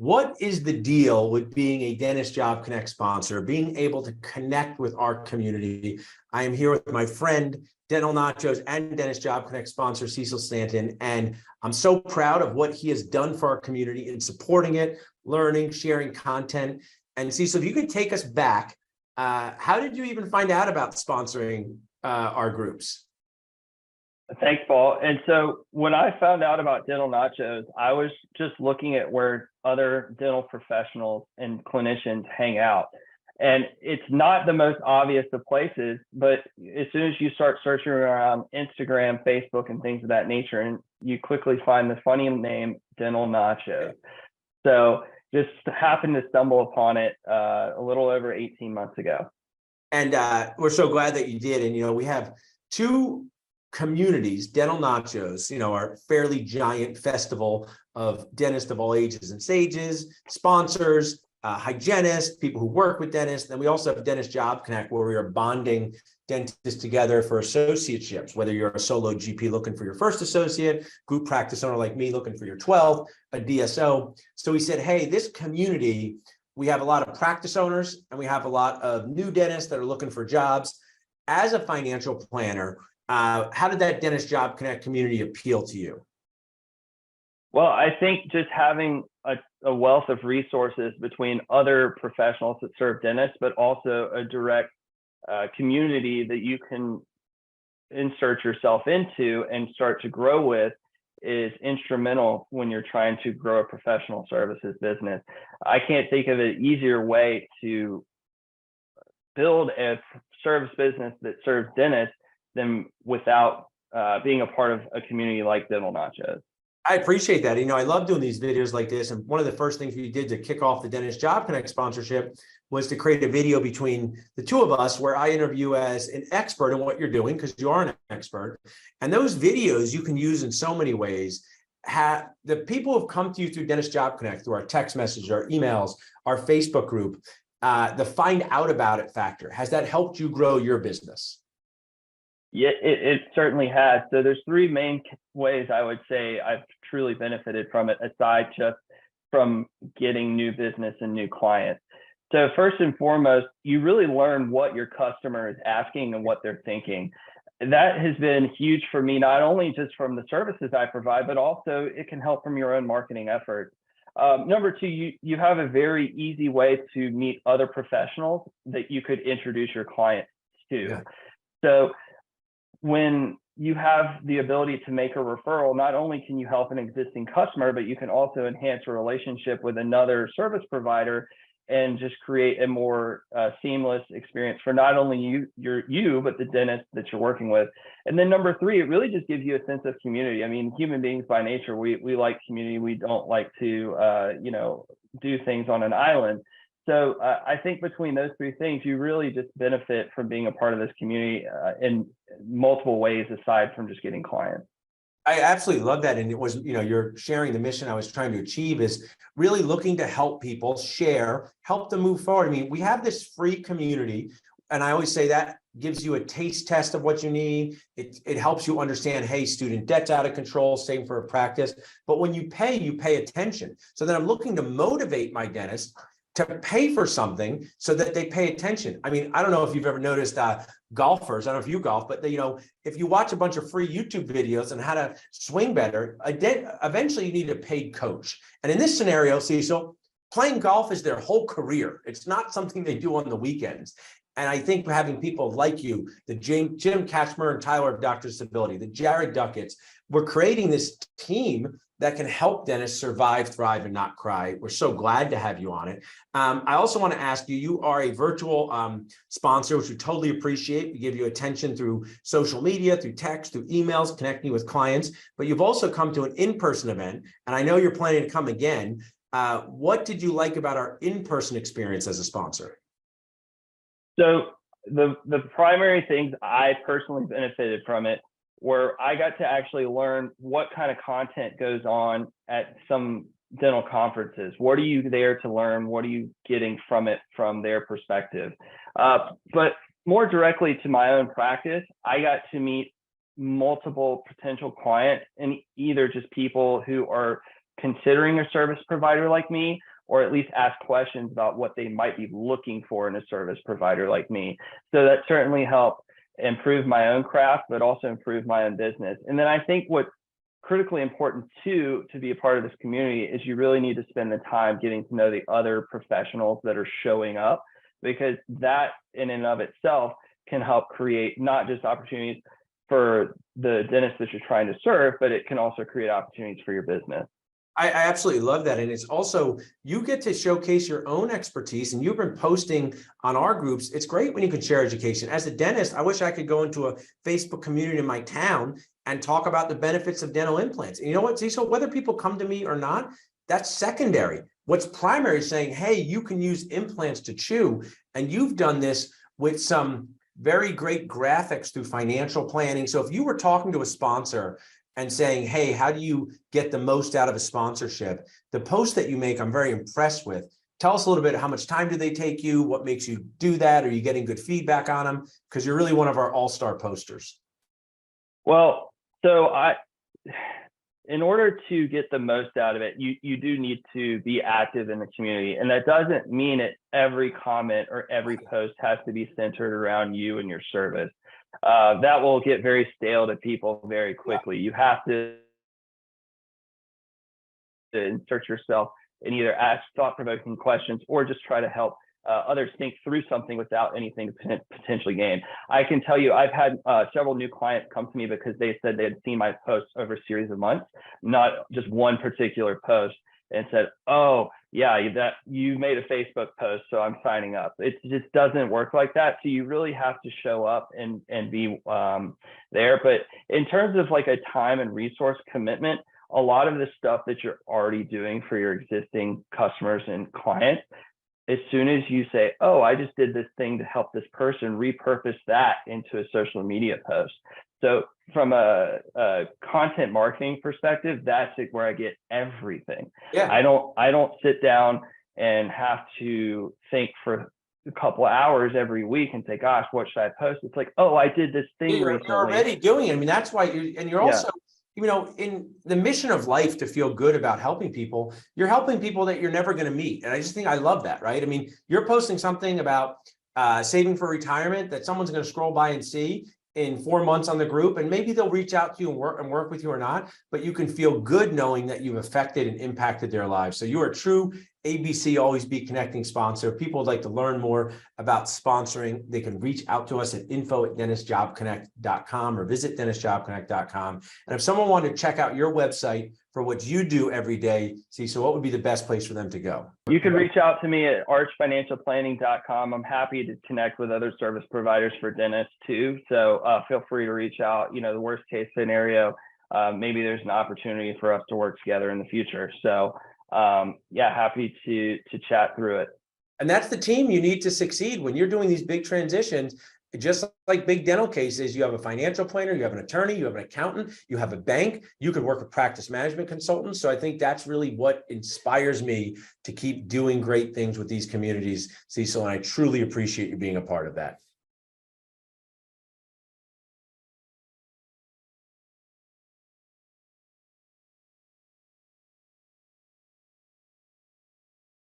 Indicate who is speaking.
Speaker 1: What is the deal with being a Dentist Job Connect sponsor, being able to connect with our community? I am here with my friend, Dental Nachos and Dentist Job Connect sponsor, Cecil Staton, and I'm so proud of what he has done for our community in supporting it, learning, sharing content. And Cecil, if you could take us back, how did you even find out about sponsoring our groups?
Speaker 2: Thanks, Paul. And so when I found out about Dental Nachos, I was just looking at where other dental professionals and clinicians hang out. And it's not the most obvious of places, but as soon as you start searching around Instagram, Facebook, and things of that nature, and you quickly find the funny name Dental Nachos. So just happened to stumble upon it a little over 18 months ago.
Speaker 1: And we're so glad that you did. And, we have two communities, Dental Nachos, our fairly giant festival of dentists of all ages and stages, sponsors, hygienists, people who work with dentists. Then we also have Dentist Job Connect, where we are bonding dentists together for associateships, whether you're a solo GP looking for your first associate, group practice owner like me looking for your 12th, a DSO. So we said, hey, this community, we have a lot of practice owners and we have a lot of new dentists that are looking for jobs. As a financial planner, how did that Dentist Job Connect community appeal to you?
Speaker 2: Well, I think just having a wealth of resources between other professionals that serve dentists, but also a direct community that you can insert yourself into and start to grow with is instrumental when you're trying to grow a professional services business. I can't think of an easier way to build a service business that serves dentists than without being a part of a community like Dental Nachos.
Speaker 1: I appreciate that. I love doing these videos like this. And one of the first things we did to kick off the Dentist Job Connect sponsorship was to create a video between the two of us where I interview as an expert in what you're doing, because you are an expert. And those videos you can use in so many ways. The people who have come to you through Dentist Job Connect, through our text messages, our emails, our Facebook group, the find out about it factor, has that helped you grow your business?
Speaker 2: Yeah, it certainly has. So there's three main ways I would say I've truly benefited from it, aside just from getting new business and new clients. So first and foremost, you really learn what your customer is asking and what they're thinking. That has been huge for me, not only just from the services I provide, but also it can help from your own marketing efforts. Number two, you have a very easy way to meet other professionals that you could introduce your clients to. Yeah. So when you have the ability to make a referral, not only can you help an existing customer, but you can also enhance a relationship with another service provider and just create a more seamless experience for not only you, but the dentist that you're working with. And then number three, it really just gives you a sense of community. I mean, human beings by nature, we like community. We don't like to, do things on an island. So I think between those three things, you really just benefit from being a part of this community in multiple ways, aside from just getting clients.
Speaker 1: I absolutely love that. And it was, you're sharing the mission I was trying to achieve, is really looking to help people share, help them move forward. I mean, we have this free community, and I always say that gives you a taste test of what you need. It helps you understand, hey, student debt's out of control, same for a practice. But when you pay attention. So then I'm looking to motivate my dentist to pay for something so that they pay attention. I mean, I don't know if you've ever noticed golfers, I don't know if you golf, but if you watch a bunch of free YouTube videos on how to swing better, eventually you need a paid coach. And in this scenario, Cecil, playing golf is their whole career. It's not something they do on the weekends. And I think having people like you, the Jim Kachmer and Tyler of Dr. Stability, the Jared Duckett's, we're creating this team that can help dentists survive, thrive, and not cry. We're so glad to have you on it. I also want to ask you, you are a virtual sponsor, which we totally appreciate. We give you attention through social media, through text, through emails, connecting with clients, but you've also come to an in-person event, and I know you're planning to come again. What did you like about our in-person experience as a sponsor?
Speaker 2: So the primary things I personally benefited from it, where I got to actually learn what kind of content goes on at some dental conferences. What are you there to learn? What are you getting from it from their perspective? But more directly to my own practice, I got to meet multiple potential clients, and either just people who are considering a service provider like me, or at least ask questions about what they might be looking for in a service provider like me. So that certainly helped improve my own craft, but also improve my own business. And then I think what's critically important too, to be a part of this community, is you really need to spend the time getting to know the other professionals that are showing up, because that in and of itself can help create not just opportunities for the dentist that you're trying to serve, but it can also create opportunities for your business.
Speaker 1: I absolutely love that. And it's also, you get to showcase your own expertise, and you've been posting on our groups. It's great when you can share education. As a dentist, I wish I could go into a Facebook community in my town and talk about the benefits of dental implants. And you know what, Cecil, whether people come to me or not, that's secondary. What's primary is saying, hey, you can use implants to chew. And you've done this with some very great graphics through financial planning. So if you were talking to a sponsor and saying, hey, how do you get the most out of a sponsorship? The post that you make, I'm very impressed with. Tell us a little bit, how much time do they take you? What makes you do that? Are you getting good feedback on them? Because you're really one of our all-star posters.
Speaker 2: Well, so in order to get the most out of it, you do need to be active in the community. And that doesn't mean that every comment or every post has to be centered around you and your service. That will get very stale to people very quickly. You have to insert yourself and either ask thought-provoking questions or just try to help others think through something without anything to potentially gain. I can tell you, I've had several new clients come to me because they said they had seen my posts over a series of months, not just one particular post, and said, oh, yeah, that you made a Facebook post, so I'm signing up. It just doesn't work like that. So you really have to show up and be there. But in terms of like a time and resource commitment, a lot of the stuff that you're already doing for your existing customers and clients, as soon as you say, oh, I just did this thing to help this person, repurpose that into a social media post. So from a content marketing perspective, that's where I get everything.
Speaker 1: Yeah.
Speaker 2: I don't sit down and have to think for a couple of hours every week and say, gosh, what should I post? It's like, oh, I did this thing recently.
Speaker 1: You're already doing it. I mean, that's why you're also, you know, in the mission of life to feel good about helping people, you're helping people that you're never going to meet. And I just think I love that, right? I mean, you're posting something about saving for retirement that someone's going to scroll by and see in 4 months on the group, and maybe they'll reach out to you and work with you or not, but you can feel good knowing that you've affected and impacted their lives. So you are a true ABC Always Be Connecting sponsor. If people would like to learn more about sponsoring, they can reach out to us at info@dentistjobconnect.com or visit dentistjobconnect.com. And if someone wanted to check out your website for what you do every day, so what would be the best place for them to go?
Speaker 2: You can reach out to me at archfinancialplanning.com. I'm happy to connect with other service providers for dentists too. So feel free to reach out. You know, the worst case scenario, maybe there's an opportunity for us to work together in the future. So yeah, happy to chat through it.
Speaker 1: And that's the team you need to succeed when you're doing these big transitions. Just like big dental cases, you have a financial planner, you have an attorney, you have an accountant, you have a bank, you could work with practice management consultants. So I think that's really what inspires me to keep doing great things with these communities, Cecil, and I truly appreciate you being a part of that.